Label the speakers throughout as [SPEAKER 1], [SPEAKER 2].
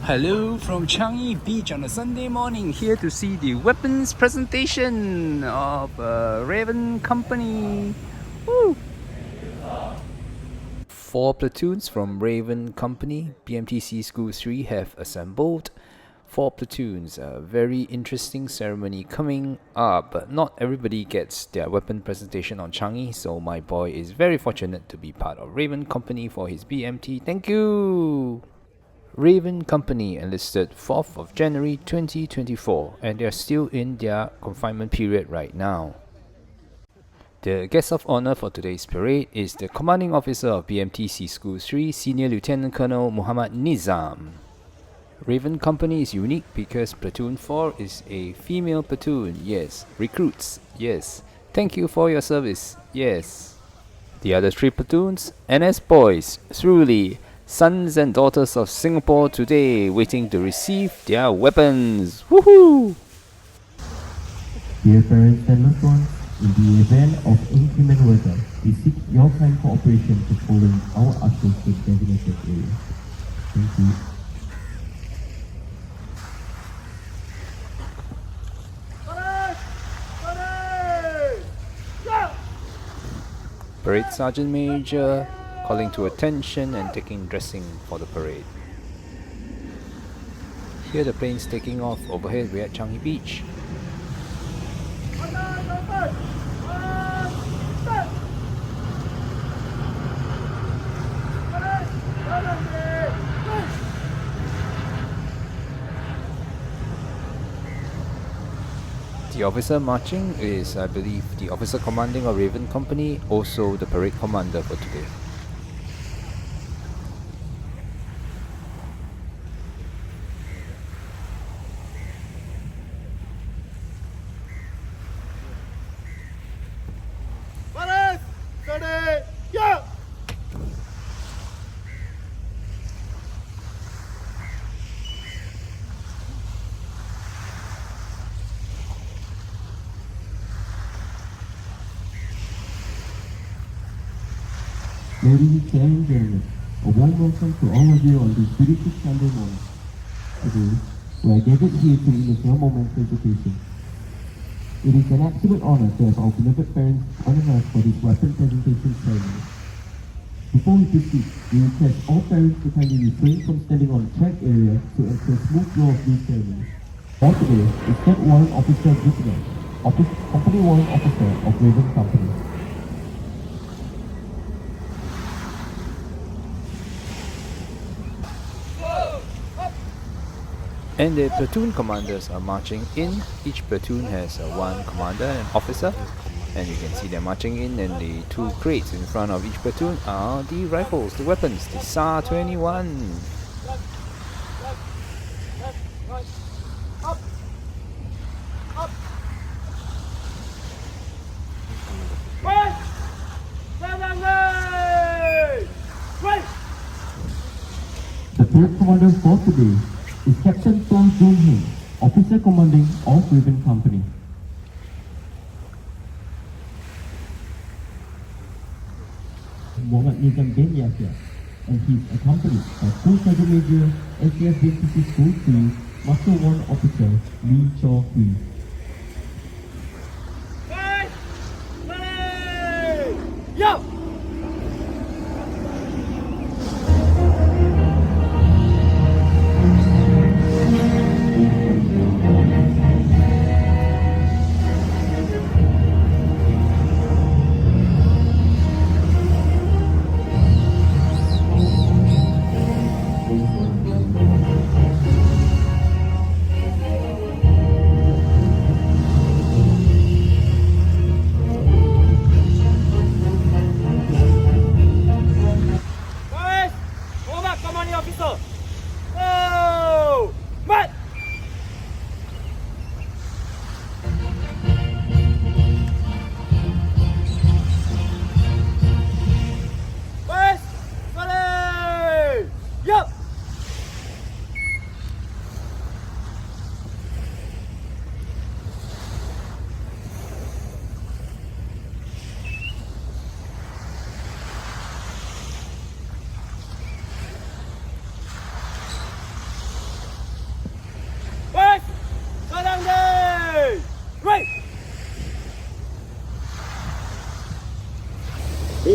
[SPEAKER 1] Hello from Changi Beach on a Sunday morning, here to see the weapons presentation of Raven Company. Woo! 4 platoons from Raven Company BMTC School 3 have assembled. 4 platoons, a very interesting ceremony coming up, but not everybody gets their weapon presentation on Changi, so my boy is very fortunate to be part of Raven Company for his BMT. Thank you! Raven Company enlisted 4th of January 2024, and they are still in their confinement period right now. The guest of honor for today's parade is the commanding officer of BMTC School 3, Senior Lieutenant Colonel Mohd Nizam. Raven Company is unique because Platoon 4 is a female platoon, yes. Recruits, yes. Thank you for your service, yes. The other 3 platoons, NS boys, truly, sons and daughters of Singapore today, waiting to receive their weapons. Woohoo!
[SPEAKER 2] Dear parents and loved ones, in the event of inclement weather, we seek your kind cooperation to follow our ushers to the designated area. Thank you.
[SPEAKER 1] Parade Sergeant Major calling to attention and taking dressing for the parade. Here the planes taking off overhead. We're at Changi Beach. The officer marching is, I believe, the officer commanding of Raven Company, also the parade commander for today.
[SPEAKER 2] Ladies and gentlemen, a warm welcome to all of you on this beautiful Sunday morning. Today, we are gathered here to witness your momentous education. It is an absolute honor to have our beloved parents joining us for this weapon presentation ceremony. Before we proceed, we request all parents to kindly refrain from standing on the track area to ensure smooth flow of this ceremony. For today is Third Warrant Officer Lieutenant, Company Warrant Officer of Raven Company.
[SPEAKER 1] And the platoon commanders are marching in. Each platoon has one commander and officer, and you can see them marching in, and the 2 crates in front of each platoon are the rifles, the weapons, the SAR-21.
[SPEAKER 2] The third commander for today is Captain Sook Ching, Officer Commanding of Raven Company. Mohd Nizam bin Yasir, and he is accompanied by School Sergeant Major, SLTC BMTC School 3, Master 1 Officer Lee Chaw Hui.
[SPEAKER 3] Yo!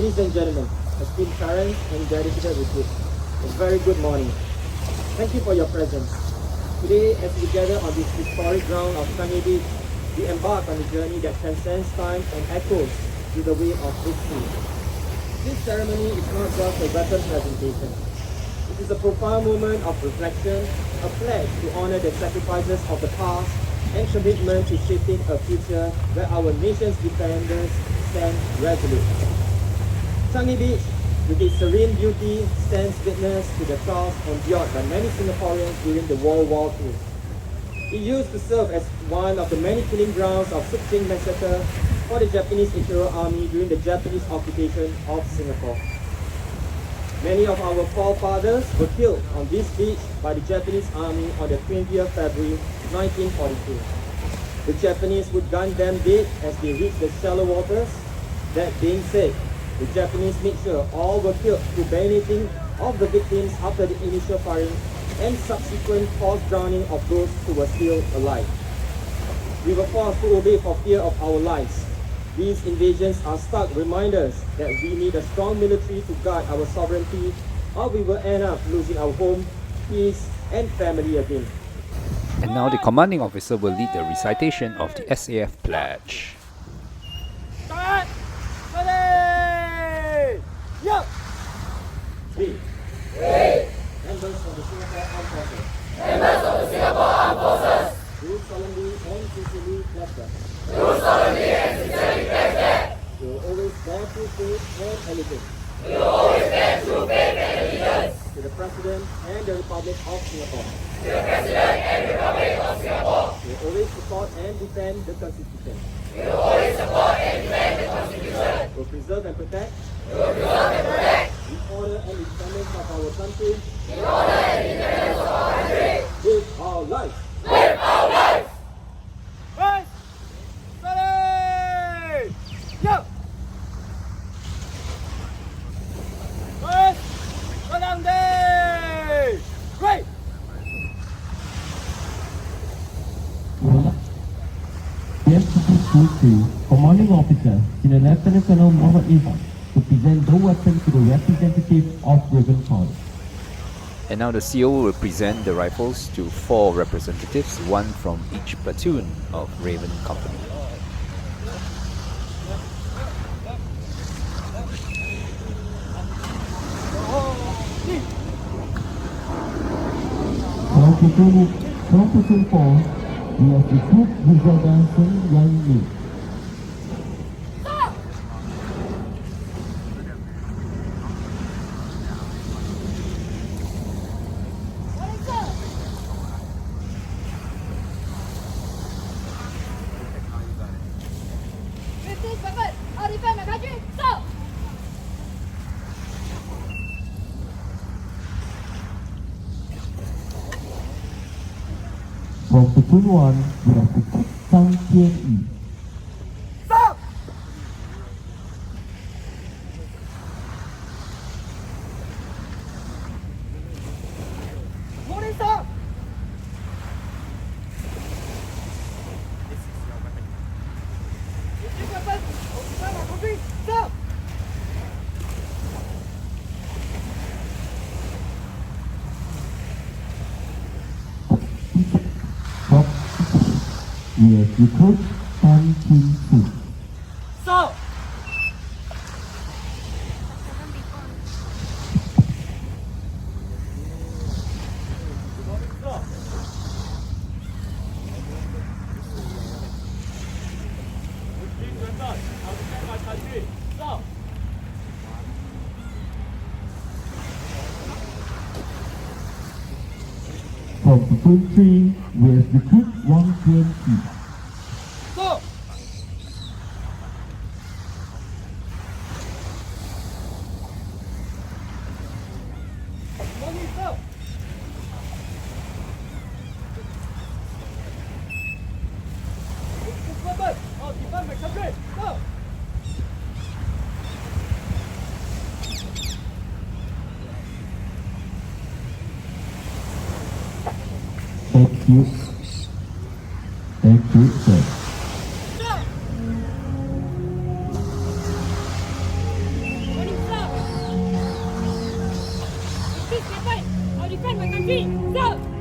[SPEAKER 4] Ladies and gentlemen, esteemed parents and dedicated recruits, a very good morning. Thank you for your presence. Today, as we gather on this historic ground of Changi Beach, we embark on a journey that transcends time and echoes through the wave of history. This ceremony is not just a weapon presentation. It is a profound moment of reflection, a pledge to honor the sacrifices of the past, and commitment to shaping a future where our nation's defenders stand resolute. Changi Beach, with its serene beauty, stands witness to the trials endured by many Singaporeans during the World War II. It used to serve as one of the many killing grounds of Sook Ching massacre for the Japanese Imperial Army during the Japanese occupation of Singapore. Many of our forefathers were killed on this beach by the Japanese Army on the 20th February 1942. The Japanese would gun them dead as they reached the shallow waters. That being said, the Japanese made sure all were killed through bayoneting of the victims after the initial firing and subsequent forced drowning of those who were still alive. We were forced to obey for fear of our lives. These invasions are stark reminders that we need a strong military to guard our sovereignty, or we will end up losing our home, peace, and family again.
[SPEAKER 1] And now the commanding officer will lead the recitation of the SAF pledge.
[SPEAKER 3] Start! Ready! Yo!
[SPEAKER 4] We, members of the Singapore Armed Forces, do solemnly and sincerely pledge that we will always bear true faith and allegiance to the President and the Republic of Singapore. We will always support and defend the Constitution. We will preserve and protect the order and independence of our country with our lives.
[SPEAKER 3] Right! Ready! Yo! Right! Renang day! Right!
[SPEAKER 2] BMTC School 3, Commanding Officer, Senior Lieutenant Colonel Mohd Nizam, to present the weapon to the representative of Raven Coy.
[SPEAKER 1] And now the CO will present the rifles to 4 representatives, one from each platoon of Raven Company.
[SPEAKER 2] From Platoon 4, we have recruit Griselda Sing Yang Lee. From Platoon 1, we have recruit Sang Tian Yi.
[SPEAKER 3] Stop! Morning, stop! This is your weapon! Stop!
[SPEAKER 2] From we have recruit Tan Chin Fu.
[SPEAKER 3] Stop! Stop!
[SPEAKER 2] From Platoon 3, we have recruit Wang Tian Yi.
[SPEAKER 3] Stop! Morning, stop! This weapon! I'll defend my country! Stop!
[SPEAKER 2] Thank you. Thank you, sir.
[SPEAKER 3] Stop! kaki, stop!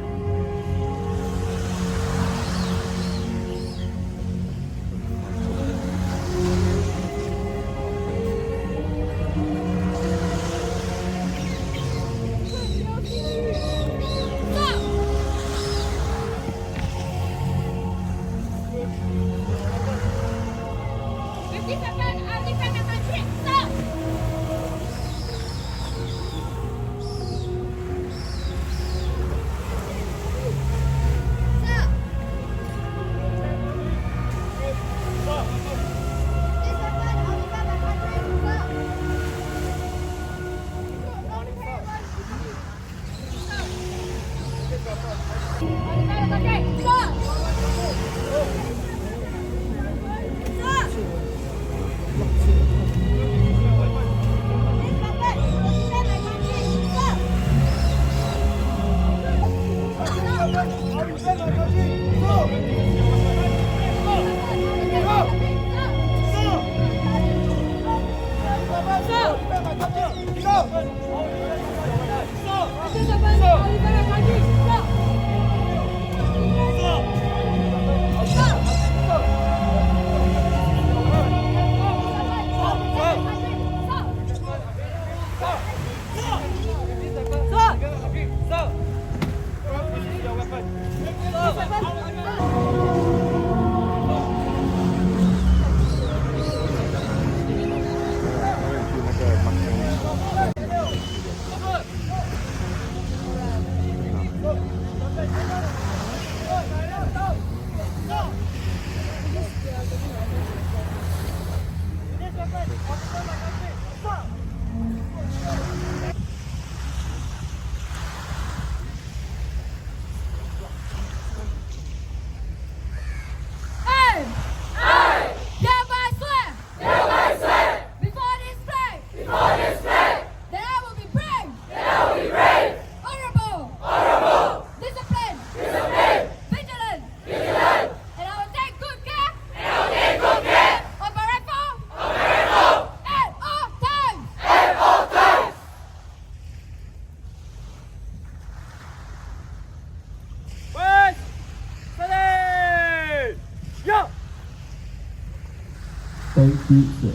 [SPEAKER 2] Thank you, sir.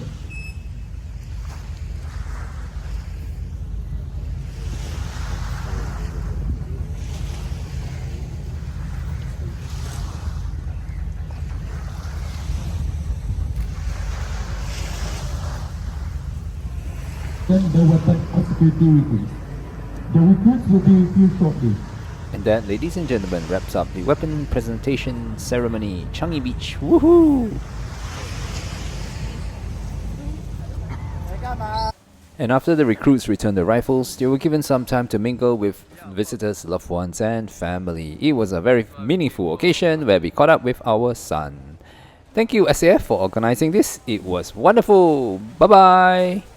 [SPEAKER 2] Then the weapon of security recruits. The recruits will be with you shortly.
[SPEAKER 1] And that, ladies and gentlemen, wraps up the weapon presentation ceremony. Changi Beach, woohoo! And after the recruits returned the rifles, they were given some time to mingle with visitors, loved ones, and family. It was a very meaningful occasion where we caught up with our son. Thank you, SAF, for organizing this. It was wonderful. Bye bye.